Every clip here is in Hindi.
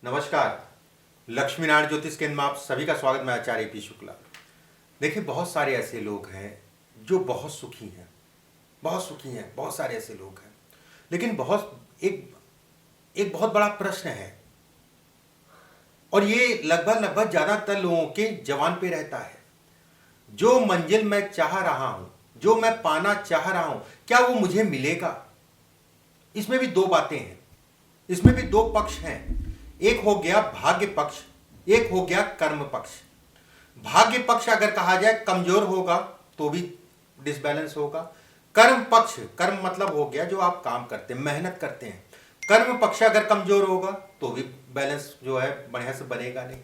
नमस्कार। लक्ष्मीनारायण ज्योतिष केंद्र में आप सभी का स्वागत। मैं आचार्य पी शुक्ला। देखिए, बहुत सारे ऐसे लोग हैं जो बहुत सुखी हैं, बहुत सारे ऐसे लोग हैं, लेकिन एक एक बहुत बड़ा प्रश्न है और ये लगभग ज़्यादातर लोगों के जवान पे रहता है। जो मंजिल मैं चाह रहा हूँ, जो मैं पाना चाह रहा हूँ, क्या वो मुझे मिलेगा? इसमें भी दो बातें हैं, इसमें भी दो पक्ष हैं। एक हो गया भाग्य पक्ष, एक हो गया कर्म पक्ष। भाग्य पक्ष अगर कहा जाए कमजोर होगा तो भी डिसबैलेंस होगा। कर्म पक्ष, कर्म मतलब हो गया जो आप काम करते हैं, मेहनत करते हैं। कर्म पक्ष अगर कमजोर होगा तो भी बैलेंस जो है बढ़िया से बनेगा नहीं।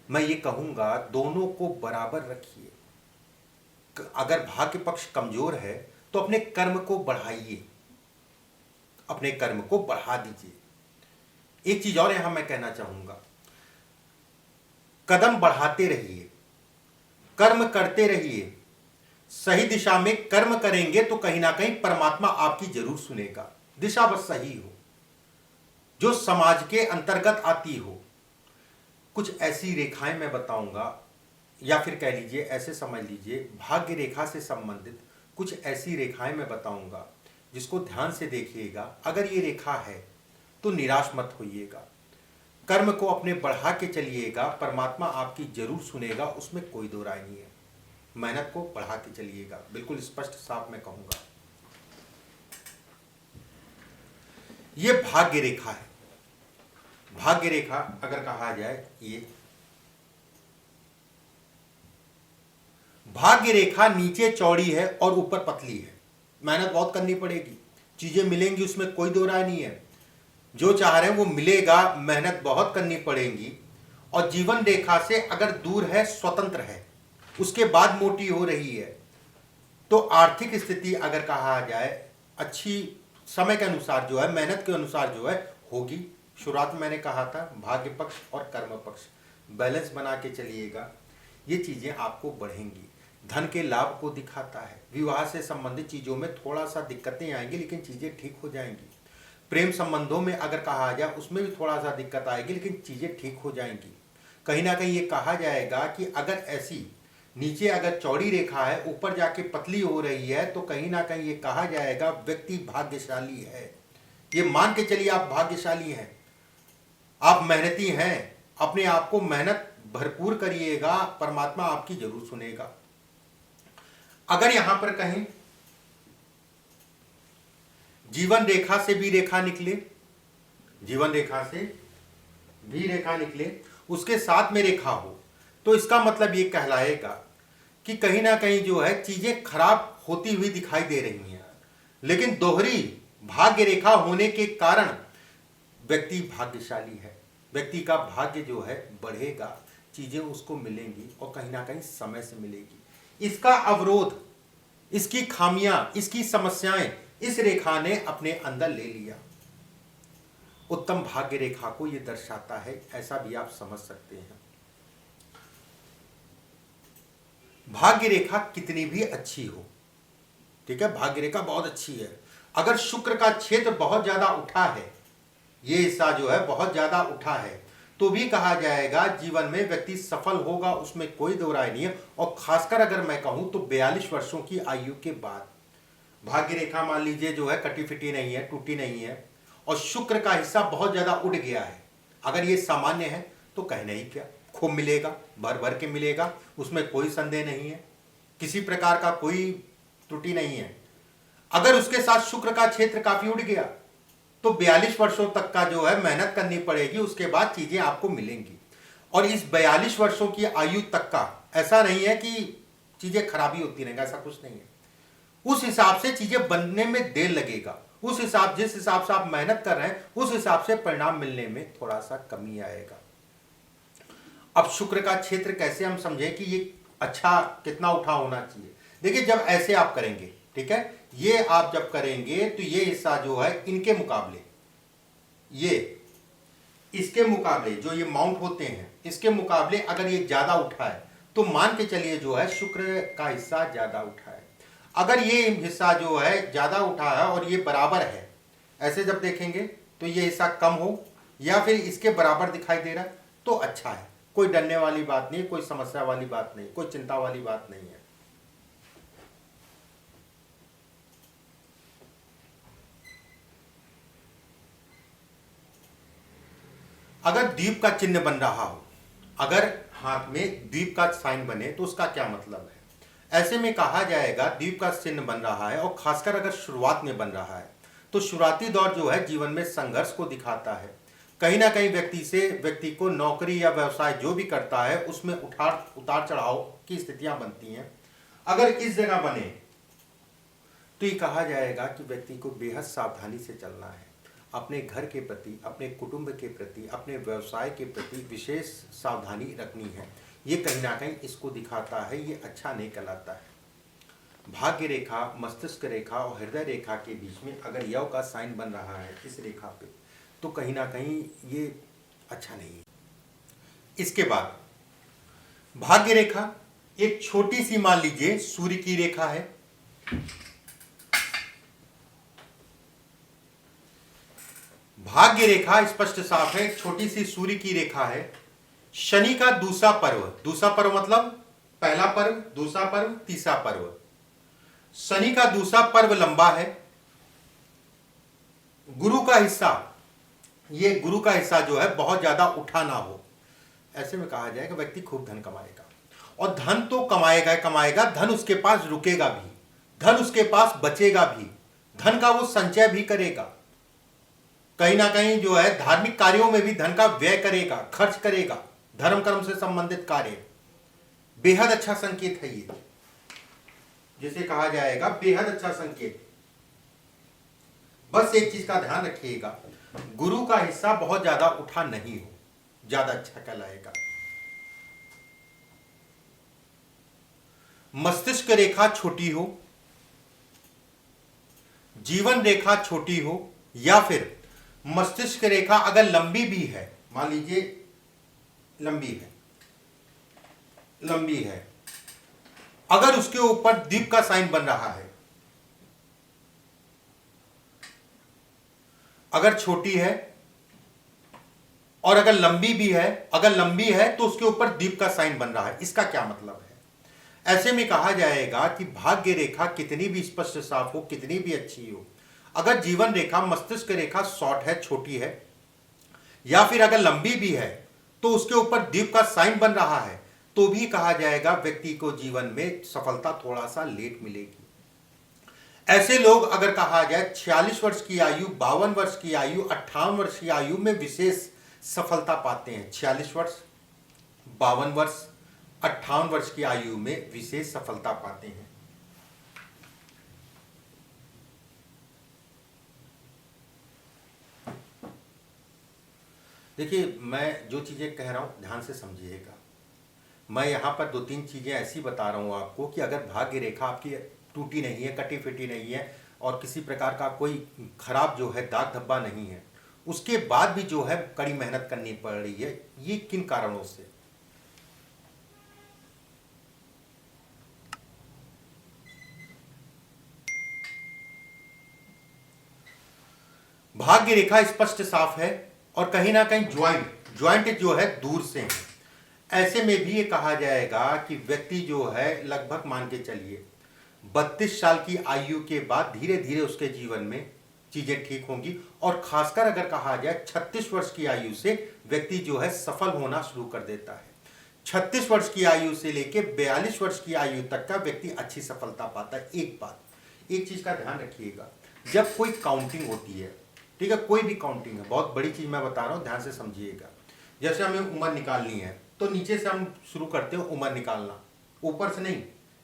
मैं ये कहूंगा दोनों को बराबर रखिए। अगर भाग्य पक्ष कमजोर है तो अपने कर्म को बढ़ाइए, अपने कर्म को बढ़ा दीजिए। एक चीज और यहां मैं कहना चाहूंगा, कदम बढ़ाते रहिए, कर्म करते रहिए। सही दिशा में कर्म करेंगे तो कहीं ना कहीं परमात्मा आपकी जरूर सुनेगा। दिशा बस सही हो, जो समाज के अंतर्गत आती हो। कुछ ऐसी रेखाएं मैं बताऊंगा, या फिर कह लीजिए ऐसे समझ लीजिए, भाग्य रेखा से संबंधित कुछ ऐसी रेखाएं मैं बताऊंगा जिसको ध्यान से देखिएगा। अगर ये रेखा है तो निराश मत होइएगा, कर्म को अपने बढ़ा के चलिएगा, परमात्मा आपकी जरूर सुनेगा, उसमें कोई दो राय नहीं है। मेहनत को बढ़ा के चलिएगा, बिल्कुल स्पष्ट साफ मैं कहूंगा। यह भाग्य रेखा है। भाग्य रेखा अगर कहा जाए, ये भाग्य रेखा नीचे चौड़ी है और ऊपर पतली है। मेहनत बहुत करनी पड़ेगी, चीजें मिलेंगी, उसमें कोई दो राय नहीं है। जो चाह रहे हैं वो मिलेगा, मेहनत बहुत करनी पड़ेगी। और जीवन रेखा से अगर दूर है, स्वतंत्र है, उसके बाद मोटी हो रही है, तो आर्थिक स्थिति अगर कहा जाए अच्छी समय के अनुसार जो है, मेहनत के अनुसार जो है होगी। शुरुआत में मैंने कहा था भाग्य पक्ष और कर्म पक्ष बैलेंस बना के चलिएगा, ये चीजें आपको बढ़ेंगी। धन के लाभ को दिखाता है। विवाह से संबंधित चीजों में थोड़ा सा दिक्कतें आएंगी, लेकिन चीजें ठीक हो जाएंगी। प्रेम संबंधों में अगर कहा जाए उसमें भी थोड़ा सा दिक्कत आएगी, लेकिन चीजें ठीक हो जाएंगी। कहीं ना कहीं ये कहा जाएगा कि अगर ऐसी नीचे अगर चौड़ी रेखा है, ऊपर जाके पतली हो रही है, तो कहीं ना कहीं ये कहा जाएगा व्यक्ति भाग्यशाली है। ये मान के चलिए आप भाग्यशाली हैं, आप मेहनती हैं, अपने आप को मेहनत भरपूर करिएगा, परमात्मा आपकी जरूर सुनेगा। अगर यहां पर कहीं जीवन रेखा से भी रेखा निकले, जीवन रेखा से भी रेखा निकले, उसके साथ में रेखा हो, तो इसका मतलब ये कहलाएगा कि कहीं ना कहीं जो है चीजें खराब होती हुई दिखाई दे रही हैं। लेकिन दोहरी भाग्य रेखा होने के कारण व्यक्ति भाग्यशाली है, व्यक्ति का भाग्य जो है बढ़ेगा, चीजें उसको मिलेंगी और कहीं ना कहीं समय से मिलेगी। इसका अवरोध, इसकी खामियां, इसकी समस्याएं इस रेखा ने अपने अंदर ले लिया। उत्तम भाग्य रेखा को यह दर्शाता है, ऐसा भी आप समझ सकते हैं। भाग्य रेखा कितनी भी अच्छी हो, ठीक है, भाग्य रेखा बहुत अच्छी है, अगर शुक्र का क्षेत्र बहुत ज्यादा उठा है, ये हिस्सा जो है बहुत ज्यादा उठा है, तो भी कहा जाएगा जीवन में व्यक्ति सफल होगा, उसमें कोई दो राय नहीं है। और खासकर अगर मैं कहूं तो 42 वर्षों की आयु के बाद भाग्य रेखा मान लीजिए जो है कटी फिटी नहीं है, टूटी नहीं है, और शुक्र का हिस्सा बहुत ज्यादा उठ गया है, अगर ये सामान्य है तो कहना ही क्या, खूब मिलेगा, भर भर के मिलेगा, उसमें कोई संदेह नहीं है, किसी प्रकार का कोई त्रुटि नहीं है। अगर उसके साथ शुक्र का क्षेत्र काफी उठ गया तो 42 वर्षों तक का जो है मेहनत करनी पड़ेगी, उसके बाद चीजें आपको मिलेंगी। और इस 42 वर्षों की आयु तक का ऐसा नहीं है कि चीजें खराबी होती रहेंगी, ऐसा कुछ नहीं है। उस हिसाब से चीजें बनने में देर लगेगा, उस हिसाब जिस हिसाब से आप मेहनत कर रहे हैं उस हिसाब से परिणाम मिलने में थोड़ा सा कमी आएगा। अब शुक्र का क्षेत्र कैसे हम समझें कि ये अच्छा कितना उठा होना चाहिए। देखिए, जब ऐसे आप करेंगे, ठीक है, ये आप जब करेंगे तो ये हिस्सा जो है इनके मुकाबले, ये इसके मुकाबले जो ये माउंट होते हैं, इसके मुकाबले अगर ये ज्यादा उठा है तो मान के चलिए जो है शुक्र का हिस्सा ज्यादा उठा है। अगर ये हिस्सा जो है ज्यादा उठा है और ये बराबर है, ऐसे जब देखेंगे तो ये हिस्सा कम हो या फिर इसके बराबर दिखाई दे रहा है तो अच्छा है, कोई डरने वाली बात नहीं, कोई समस्या वाली बात नहीं, कोई चिंता वाली बात नहीं है। अगर द्वीप का चिन्ह बन रहा हो, अगर हाथ में द्वीप का साइन बने तो उसका क्या मतलब है? ऐसे में कहा जाएगा द्वीप का चिन्ह बन रहा है और खासकर अगर शुरुआत में बन रहा है तो शुरुआती दौर जो है जीवन में संघर्ष को दिखाता है। कहीं ना कहीं व्यक्ति को नौकरी या व्यवसाय जो भी करता है उसमें उतार चढ़ाव की स्थितियां बनती हैं। अगर इस जगह बने तो ये कहा जाएगा कि व्यक्ति को बेहद सावधानी से चलना है, अपने घर के प्रति, अपने कुटुंब के प्रति, अपने व्यवसाय के प्रति विशेष सावधानी रखनी है। ये कहीं ना कहीं इसको दिखाता है, ये अच्छा नहीं कहलाता है। भाग्य रेखा, मस्तिष्क रेखा और हृदय रेखा के बीच में अगर यव का साइन बन रहा है इस रेखा पे, तो कहीं ना कहीं ये अच्छा नहीं है। इसके बाद भाग्य रेखा एक छोटी सी, मान लीजिए सूर्य की रेखा है, भाग्य रेखा स्पष्ट साफ है, छोटी सी सूर्य की रेखा है। शनि का दूसरा पर्व मतलब पहला पर्व, दूसरा पर्व, तीसरा पर्व। शनि का दूसरा पर्व लंबा है। गुरु का हिस्सा, ये गुरु का हिस्सा जो है बहुत ज्यादा उठा ना हो। ऐसे में कहा जाएगा व्यक्ति खूब धन कमाएगा, और धन तो कमाएगा, धन उसके पास रुकेगा भी, धन उसके पास बचेगा भी, धन का वो संचय भी करेगा। कहीं ना कहीं जो है धार्मिक कार्यों में भी धन का व्यय करेगा, खर्च करेगा, धर्म कर्म से संबंधित कार्य। बेहद अच्छा संकेत है ये, जिसे कहा जाएगा बेहद अच्छा संकेत। बस एक चीज का ध्यान रखिएगा, गुरु का हिस्सा बहुत ज्यादा उठा नहीं हो, ज्यादा अच्छा कहलाएगा। मस्तिष्क रेखा छोटी हो, जीवन रेखा छोटी हो, या फिर मस्तिष्क रेखा अगर लंबी भी है, मान लीजिए लंबी है, अगर उसके ऊपर द्वीप का साइन बन रहा है, अगर छोटी है और अगर लंबी भी है, अगर लंबी है तो उसके ऊपर द्वीप का साइन बन रहा है, इसका क्या मतलब है? ऐसे में कहा जाएगा कि भाग्य रेखा कितनी भी स्पष्ट साफ हो, कितनी भी अच्छी हो, अगर जीवन रेखा, मस्तिष्क रेखा शॉर्ट है, छोटी है, या फिर अगर लंबी भी है तो उसके ऊपर द्वीप का साइन बन रहा है, तो भी कहा जाएगा व्यक्ति को जीवन में सफलता थोड़ा सा लेट मिलेगी। ऐसे लोग अगर कहा जाए 46 वर्ष की आयु, 52 वर्ष की आयु, 58 वर्ष की आयु में विशेष सफलता पाते हैं। 46 वर्ष, 52 वर्ष, 58 वर्ष की आयु में विशेष सफलता पाते हैं। देखिए, मैं जो चीज़ें कह रहा हूँ ध्यान से समझिएगा। मैं यहाँ पर 2-3 चीज़ें ऐसी बता रहा हूँ आपको कि अगर भाग्य रेखा आपकी टूटी नहीं है, कटी फिटी नहीं है, और किसी प्रकार का कोई खराब जो है दाग धब्बा नहीं है, उसके बाद भी जो है कड़ी मेहनत करनी पड़ रही है, ये किन कारणों से? भाग्य रेखा स्पष्ट साफ है और कहीं ना कहीं ज्वाइंट जो है दूर से है। ऐसे में भी ये कहा जाएगा कि व्यक्ति जो है लगभग मान के चलिए 32 साल की आयु के बाद धीरे धीरे उसके जीवन में चीजें ठीक होंगी, और खासकर अगर कहा जाए 36 वर्ष की आयु से व्यक्ति जो है सफल होना शुरू कर देता है। 36 वर्ष की आयु से लेकर 42 वर्ष की आयु तक का व्यक्ति अच्छी सफलता पाता है। एक चीज का ध्यान रखिएगा, जब कोई काउंटिंग होती है, ठीक है, कोई भी काउंटिंग है, बहुत बड़ी चीज मैं बता रहा हूं, ध्यान से समझिएगा। जैसे हमें उम्र निकालनी है तो नीचे से हम शुरू करते हैं उम्र निकालना, ऊपर से नहीं,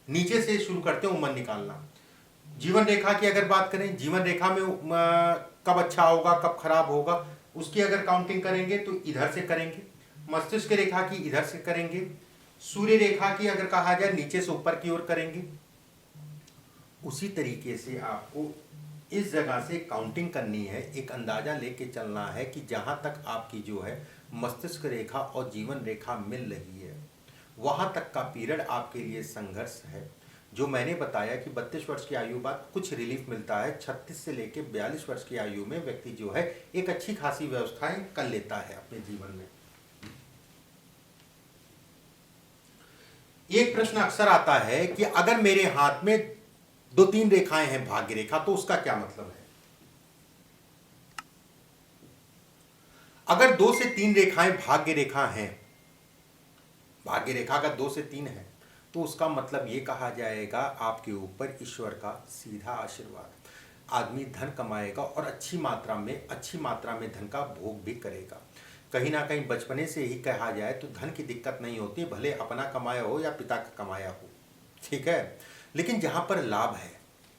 नीचे से शुरू करते हैं उम्र निकालना। जीवन रेखा की अगर बात करें, जीवन रेखा में कब अच्छा होगा, कब खराब होगा, उसकी अगर काउंटिंग करेंगे तो इधर से करेंगे, मस्तिष्क रेखा की इधर से करेंगे, सूर्य रेखा की अगर कहा जाए नीचे से ऊपर की ओर करेंगे। उसी तरीके से आपको इस जगह से काउंटिंग करनी है, एक अंदाजा लेके चलना है कि जहां तक आपकी जो है मस्तिष्क रेखा और जीवन रेखा मिल रही है, वहां तक का पीरियड आपके लिए संघर्ष है। जो मैंने बताया कि 32 वर्ष की आयु बाद कुछ रिलीफ मिलता है, 36 से लेकर 42 वर्ष की आयु में व्यक्ति जो है एक अच्छी खासी व्यवस्थाएं कर लेता है अपने जीवन में। एक प्रश्न अक्सर आता है कि अगर मेरे हाथ में 2-3 रेखाएं हैं भाग्य रेखा, तो उसका क्या मतलब है? अगर 2 से 3 रेखाएं भाग्य रेखा हैं, भाग्य रेखा अगर 2 से 3 है, तो उसका मतलब ये कहा जाएगा आपके ऊपर ईश्वर का सीधा आशीर्वाद। आदमी धन कमाएगा और अच्छी मात्रा में धन का भोग भी करेगा। कहीं ना कहीं बचपने से ही कहा जाए तो धन की दिक्कत नहीं होती, भले अपना कमाया हो या पिता का कमाया हो, ठीक है। लेकिन जहाँ पर लाभ है,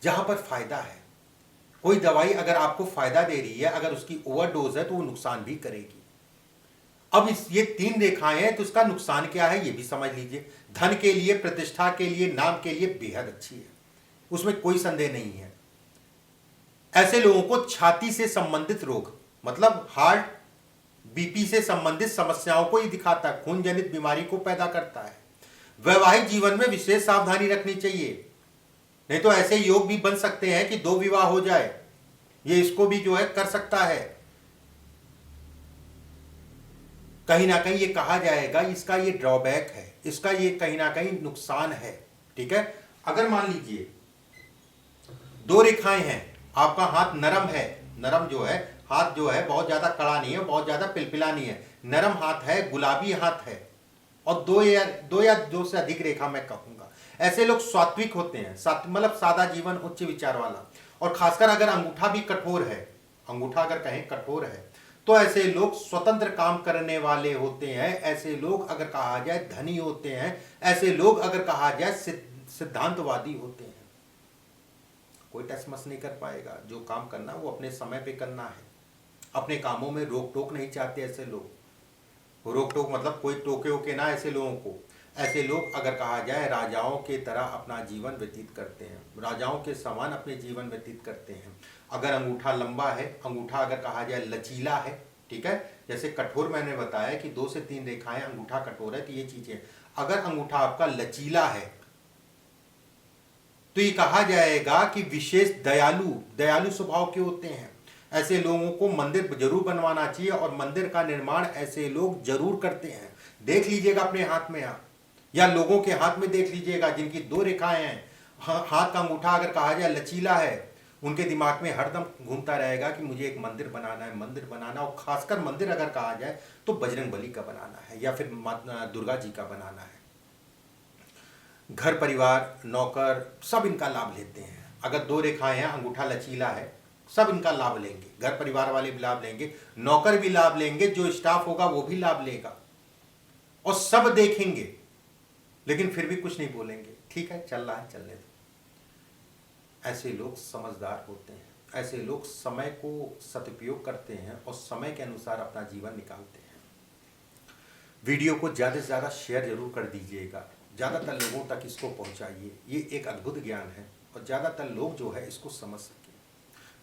जहाँ पर फायदा है, कोई दवाई अगर आपको फायदा दे रही है, अगर उसकी ओवरडोज है तो वो नुकसान भी करेगी। अब ये 3 रेखाएं हैं तो उसका नुकसान क्या है ये भी समझ लीजिए। धन के लिए, प्रतिष्ठा के लिए, नाम के लिए बेहद अच्छी है, उसमें कोई संदेह नहीं है। ऐसे लोगों को छाती से संबंधित रोग, मतलब हार्ट, बीपी से संबंधित समस्याओं को ही दिखाता है, खून जनित बीमारी को पैदा करता है। वैवाहिक जीवन में विशेष सावधानी रखनी चाहिए, नहीं तो ऐसे योग भी बन सकते हैं कि 2 विवाह हो जाए, ये इसको भी जो है कर सकता है। कहीं ना कहीं ये कहा जाएगा इसका ये ड्रॉबैक है, इसका ये कहीं ना कहीं नुकसान है, ठीक है। अगर मान लीजिए 2 रेखाएं हैं, आपका हाथ नरम है, नरम जो है हाथ जो है बहुत ज्यादा कड़ा नहीं है, बहुत ज्यादा पिलपिला नहीं है, नरम हाथ है, गुलाबी हाथ है, और 2 या 2 से अधिक रेखा मैं कहूंगा। ऐसे लोग सात्विक होते हैं, मतलब सादा जीवन, उच्च विचार वाला। और खासकर अगर अंगूठा भी कठोर है, अंगूठा अगर कहें कठोर है, तो ऐसे लोग स्वतंत्र काम करने वाले होते हैं। ऐसे लोग अगर कहा जाए धनी होते हैं, ऐसे लोग अगर कहा जाए सिद्धांतवादी होते हैं। कोई टसमस नहीं कर पाएगा, जो काम करना वो अपने समय पे करना है, अपने कामों में रोक टोक नहीं चाहते ऐसे लोग। रोक टोक मतलब कोई टोके ओके ना ऐसे लोगों को। ऐसे लोग अगर कहा जाए राजाओं के तरह अपना जीवन व्यतीत करते हैं, राजाओं के समान अपने जीवन व्यतीत करते हैं। अगर अंगूठा लंबा है, अंगूठा अगर कहा जाए लचीला है, ठीक है, जैसे कठोर मैंने बताया कि 2 से 3 रेखाएं, अंगूठा कठोर है, तो ये चीजें अगर अंगूठा आपका लचीला है तो ये कहा जाएगा कि विशेष दयालु स्वभाव के होते हैं। ऐसे लोगों को मंदिर जरूर बनवाना चाहिए, और मंदिर का निर्माण ऐसे लोग जरूर करते हैं। देख लीजिएगा अपने हाथ में आप, या लोगों के हाथ में देख लीजिएगा जिनकी 2 रेखाएं हैं, हाथ का अंगूठा अगर कहा जाए लचीला है, उनके दिमाग में हरदम घूमता रहेगा कि मुझे एक मंदिर बनाना है, मंदिर बनाना। और खासकर मंदिर अगर कहा जाए तो बजरंग बली का बनाना है, या फिर दुर्गा जी का बनाना है। घर परिवार, नौकर, सब इनका लाभ लेते हैं। अगर 2 रेखाएं हैं, अंगूठा लचीला है, सब इनका लाभ लेंगे। घर परिवार वाले भी लाभ लेंगे, नौकर भी लाभ लेंगे, जो स्टाफ होगा वो भी लाभ लेगा, और सब देखेंगे, लेकिन फिर भी कुछ नहीं बोलेंगे, ठीक है चल रहा है चलने दो। ऐसे लोग समझदार होते हैं, ऐसे लोग समय को सदुपयोग करते हैं और समय के अनुसार अपना जीवन निकालते हैं। वीडियो को ज़्यादा से ज़्यादा शेयर जरूर कर दीजिएगा, ज़्यादातर लोगों तक इसको पहुंचाइए। ये एक अद्भुत ज्ञान है और ज़्यादातर लोग जो है इसको समझ सकें।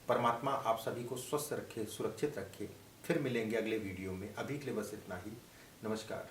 परमात्मा आप सभी को स्वस्थ रखे, सुरक्षित रखे। फिर मिलेंगे अगले वीडियो में, अभी के लिए बस इतना ही। नमस्कार।